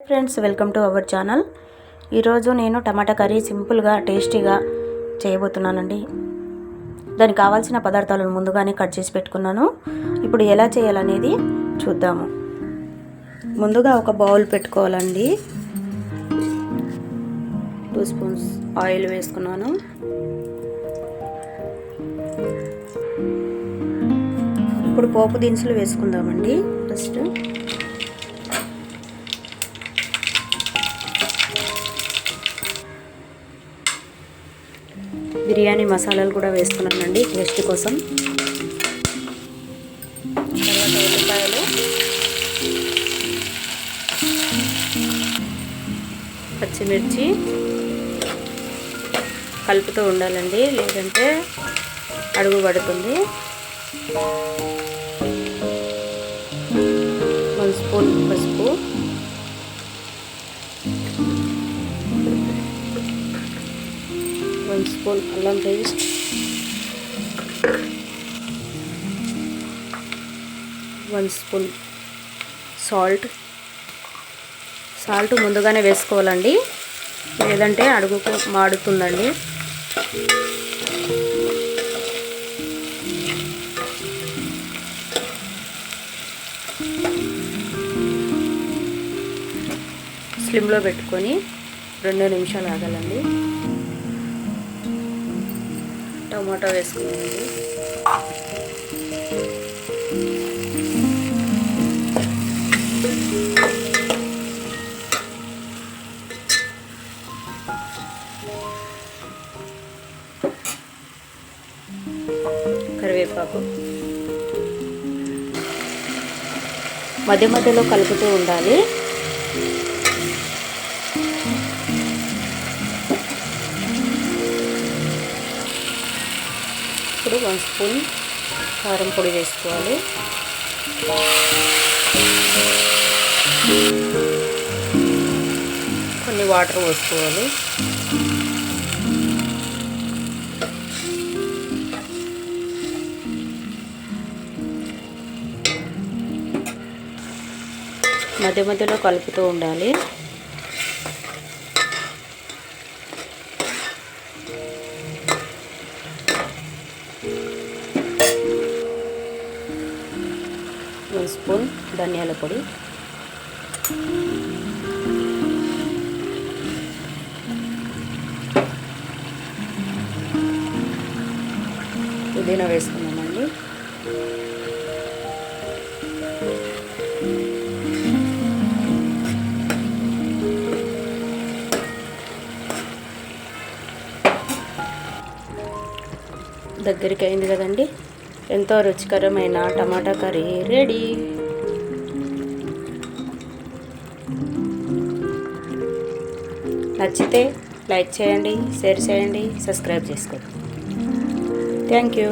Friends, welcome to our channel. ఈరోజు నేను టమాటా curry సింపుల్గా టేస్టీగా చేయబోతున్నానండి. దానికి కావాల్సిన పదార్థాలను ముందుగానే కట్ చేసి పెట్టుకున్నాను. ఇప్పుడు ఎలా చేయాలనేది చూద్దాము. ముందుగా ఒక బౌల్ పెట్టుకోవాలండి. 2 స్పూన్స్ ఆయిల్ వేసుకున్నాను. ఇప్పుడు పోపు దినుసులు వేసుకుందామండి. ఫస్ట్ బిర్యానీ మసాలాలు కూడా వేసుకున్నానండి టేస్ట్ కోసం. తర్వాత ఉల్లిపాయలు, పచ్చిమిర్చి కలుపుతూ ఉండాలండి, లేదంటే అడుగు పడుతుంది. 1 స్పూన్ పసుపు, 1 స్పూన్ అల్లం పేస్ట్, 1 స్పూన్ సాల్ట్ ముందుగానే వేసుకోవాలండి, లేదంటే అడుగుకు మాడుతుందండి. స్లిమ్లో పెట్టుకొని 2 నిమిషాలు ఆగాలండి. టమాటో వేసుకున్నామండి. కరివేపాకు మధ్య మధ్యలో కలుపుతూ ఉండాలి. ఇప్పుడు 1 స్పూన్ కారం పొడి వేసుకోవాలి. కొన్ని వాటర్ పోసుకోవాలి. మధ్య మధ్యలో కలుపుతూ ఉండాలి. ఒక స్పూన్ ధనియాల పొడి, పుదీనా వేసుకున్నామండి. దగ్గరికి అయింది కదండి. ఎంతో రుచికరమైన టమాటా కర్రీ రెడీ. నచ్చితే లైక్ చేయండి, షేర్ చేయండి, సబ్స్క్రైబ్ చేసుకోండి. Thank you.